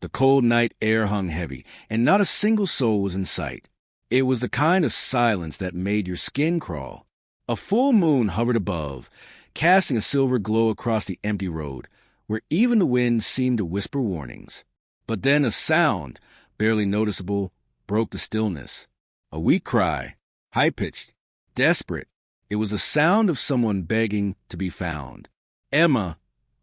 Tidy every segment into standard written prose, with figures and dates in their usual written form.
The cold night air hung heavy, and not a single soul was in sight. It was the kind of silence that made your skin crawl. A full moon hovered above, casting a silver glow across the empty road, where even the wind seemed to whisper warnings. But then a sound, barely noticeable, broke the stillness. A weak cry, high-pitched, desperate. It was the sound of someone begging to be found. Emma,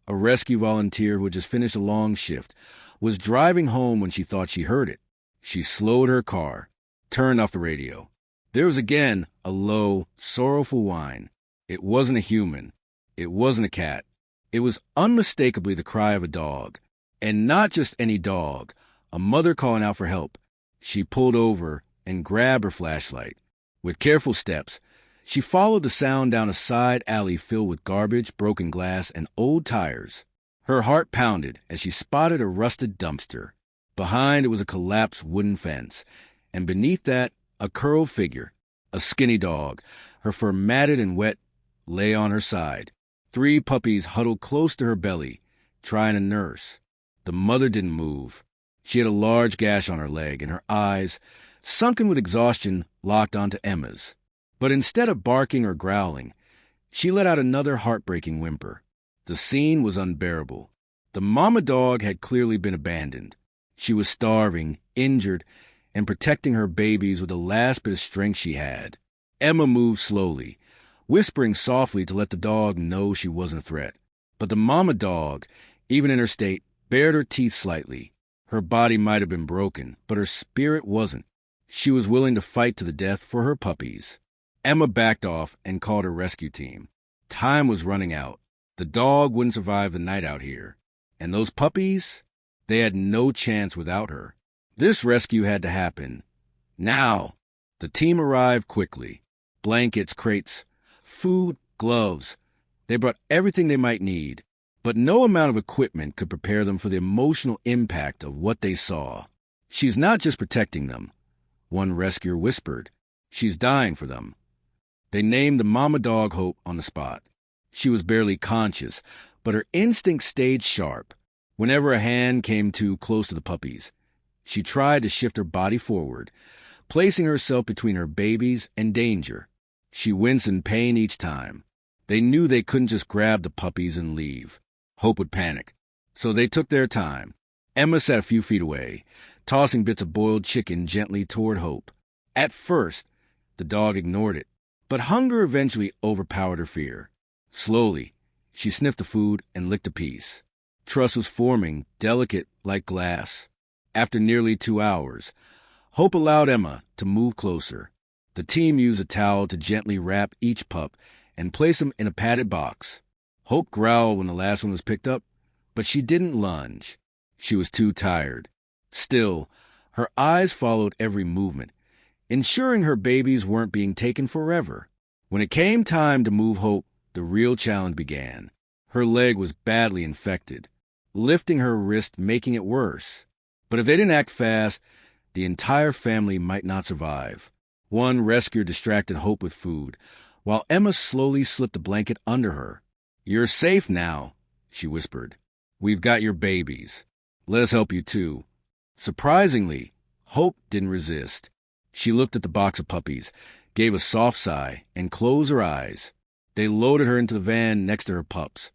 a rescue volunteer who had just finished a long shift, was driving home when she thought she heard it. She slowed her car, turned off the radio. There was again a low, sorrowful whine. It wasn't a human. It wasn't a cat. It was unmistakably the cry of a dog. And not just any dog, a mother calling out for help. She pulled over and grabbed her flashlight. With careful steps, she followed the sound down a side alley filled with garbage, broken glass, and old tires. Her heart pounded as she spotted a rusted dumpster. Behind it was a collapsed wooden fence, and beneath that, a curled figure, a skinny dog, her fur matted and wet, lay on her side. 3 puppies huddled close to her belly, trying to nurse. The mother didn't move. She had a large gash on her leg, and her eyes, sunken with exhaustion, locked onto Emma's. But instead of barking or growling, she let out another heartbreaking whimper. The scene was unbearable. The mama dog had clearly been abandoned. She was starving, injured, and protecting her babies with the last bit of strength she had. Emma moved slowly, whispering softly to let the dog know she wasn't a threat. But the mama dog, even in her state, bared her teeth slightly. Her body might have been broken, but her spirit wasn't. She was willing to fight to the death for her puppies. Emma backed off and called her rescue team. Time was running out. The dog wouldn't survive the night out here. And those puppies? They had no chance without her. This rescue had to happen. Now! The team arrived quickly. Blankets, crates, food, gloves. They brought everything they might need. But no amount of equipment could prepare them for the emotional impact of what they saw. She's not just protecting them, one rescuer whispered. She's dying for them. They named the mama dog Hope on the spot. She was barely conscious, but her instinct stayed sharp. Whenever a hand came too close to the puppies, she tried to shift her body forward, placing herself between her babies and danger. She winced in pain each time. They knew they couldn't just grab the puppies and leave. Hope would panic. So they took their time. Emma sat a few feet away, tossing bits of boiled chicken gently toward Hope. At first, the dog ignored it, but hunger eventually overpowered her fear. Slowly, she sniffed the food and licked a piece. Trust was forming, delicate like glass. After nearly 2 hours, Hope allowed Emma to move closer. The team used a towel to gently wrap each pup and place them in a padded box. Hope growled when the last one was picked up, but she didn't lunge. She was too tired. Still, her eyes followed every movement, ensuring her babies weren't being taken forever. When it came time to move Hope, the real challenge began. Her leg was badly infected, lifting her wrist making it worse. But if they didn't act fast, the entire family might not survive. One rescuer distracted Hope with food, while Emma slowly slipped a blanket under her. "You're safe now," she whispered. "We've got your babies. Let us help you too." Surprisingly, Hope didn't resist. She looked at the box of puppies, gave a soft sigh, and closed her eyes. They loaded her into the van next to her pups,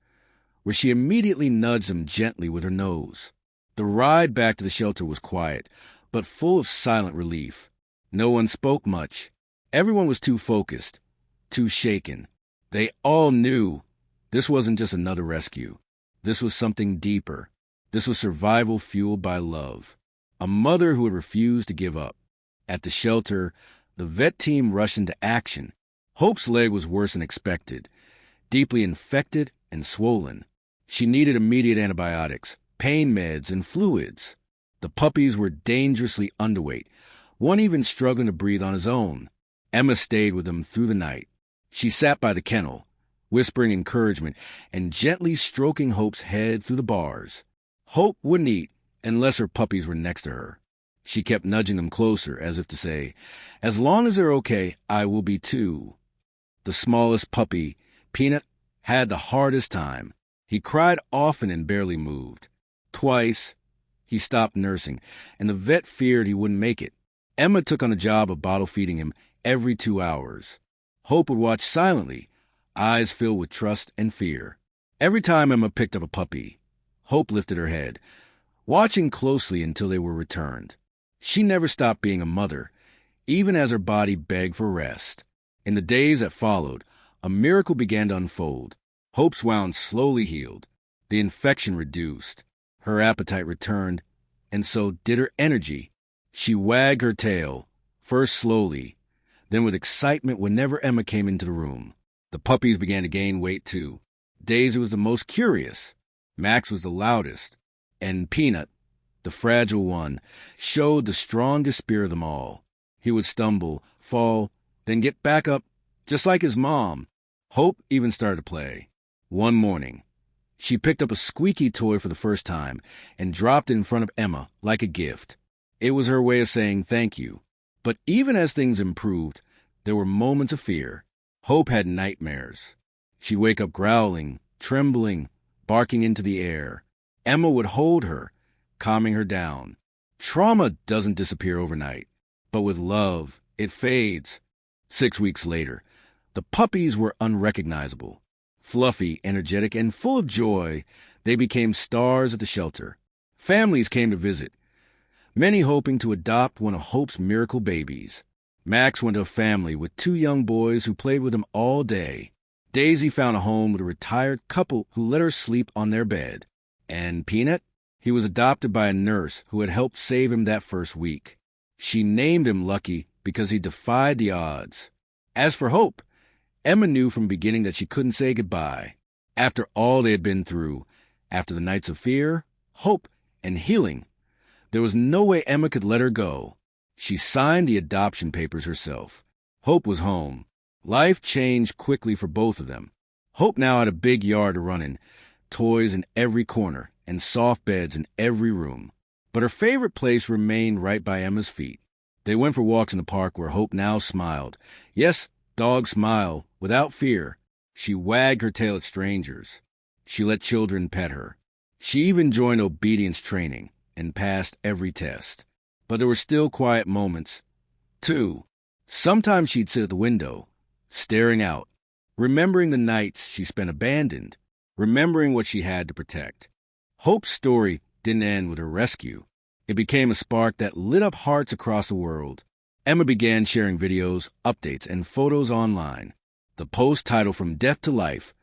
where she immediately nudged them gently with her nose. The ride back to the shelter was quiet, but full of silent relief. No one spoke much. Everyone was too focused, too shaken. They all knew this wasn't just another rescue. This was something deeper. This was survival fueled by love. A mother who had refused to give up. At the shelter, the vet team rushed into action. Hope's leg was worse than expected, deeply infected and swollen. She needed immediate antibiotics, pain meds, and fluids. The puppies were dangerously underweight, one even struggling to breathe on his own. Emma stayed with them through the night. She sat by the kennel, whispering encouragement and gently stroking Hope's head through the bars. Hope wouldn't eat unless her puppies were next to her. She kept nudging them closer, as if to say, "As long as they're okay, I will be too." The smallest puppy, Peanut, had the hardest time. He cried often and barely moved. Twice, He stopped nursing, and the vet feared he wouldn't make it. Emma took on the job of bottle feeding him every 2 hours. Hope would watch silently, eyes filled with trust and fear. Every time Emma picked up a puppy, Hope lifted her head, watching closely until they were returned. She never stopped being a mother, even as her body begged for rest. In the days that followed, a miracle began to unfold. Hope's wound slowly healed. The infection reduced. Her appetite returned, and so did her energy. She wagged her tail, first slowly, then with excitement whenever Emma came into the room. The puppies began to gain weight too. Daisy was the most curious. Max was the loudest. And Peanut, the fragile one, showed the strongest spirit of them all. He would stumble, fall, then get back up, just like his mom. Hope even started to play. One morning, she picked up a squeaky toy for the first time and dropped it in front of Emma like a gift. It was her way of saying thank you. But even as things improved, there were moments of fear. Hope had nightmares. She'd wake up growling, trembling, barking into the air. Emma would hold her, calming her down. Trauma doesn't disappear overnight, but with love, it fades. 6 weeks later, the puppies were unrecognizable. Fluffy, energetic, and full of joy, they became stars at the shelter. Families came to visit, many hoping to adopt one of Hope's miracle babies. Max went to a family with 2 young boys who played with him all day. Daisy found a home with a retired couple who let her sleep on their bed. And Peanut? He was adopted by a nurse who had helped save him that first week. She named him Lucky because he defied the odds. As for Hope, Emma knew from the beginning that she couldn't say goodbye. After all they had been through, after the nights of fear, hope, and healing, there was no way Emma could let her go. She signed the adoption papers herself. Hope was home. Life changed quickly for both of them. Hope now had a big yard to run in, toys in every corner, and soft beds in every room. But her favorite place remained right by Emma's feet. They went for walks in the park where Hope now smiled. Yes, dogs smile, without fear. She wagged her tail at strangers. She let children pet her. She even joined obedience training and passed every test. But there were still quiet moments, too. Sometimes she'd sit at the window, staring out, remembering the nights she spent abandoned, remembering what she had to protect. Hope's story didn't end with her rescue. It became a spark that lit up hearts across the world. Emma began sharing videos, updates, and photos online. The post titled From Death to Life,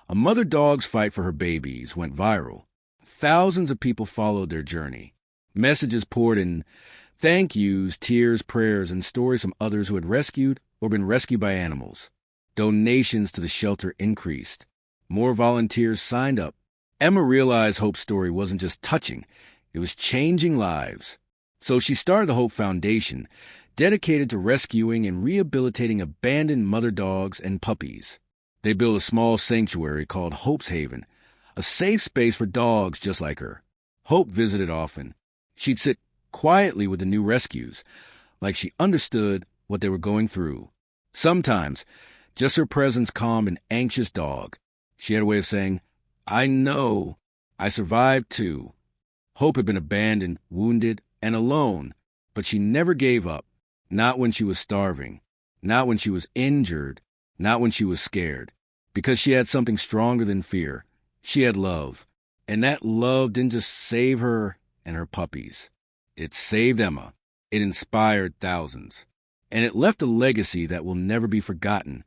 A Mother Dog's Fight for Her Babies, went viral. Thousands of people followed their journey. Messages poured in, thank yous, tears, prayers, and stories from others who had rescued or been rescued by animals. Donations to the shelter increased. More volunteers signed up. Emma realized Hope's story wasn't just touching, it was changing lives. So she started the Hope Foundation, dedicated to rescuing and rehabilitating abandoned mother dogs and puppies. They built a small sanctuary called Hope's Haven, a safe space for dogs just like her. Hope visited often. She'd sit quietly with the new rescues, like she understood what they were going through. Sometimes, just her presence calmed an anxious dog. She had a way of saying, I know, I survived too. Hope had been abandoned, wounded, and alone, but she never gave up. Not when she was starving, not when she was injured, not when she was scared. Because she had something stronger than fear. She had love. And that love didn't just save her and her puppies. It saved Emma. It inspired thousands. And it left a legacy that will never be forgotten.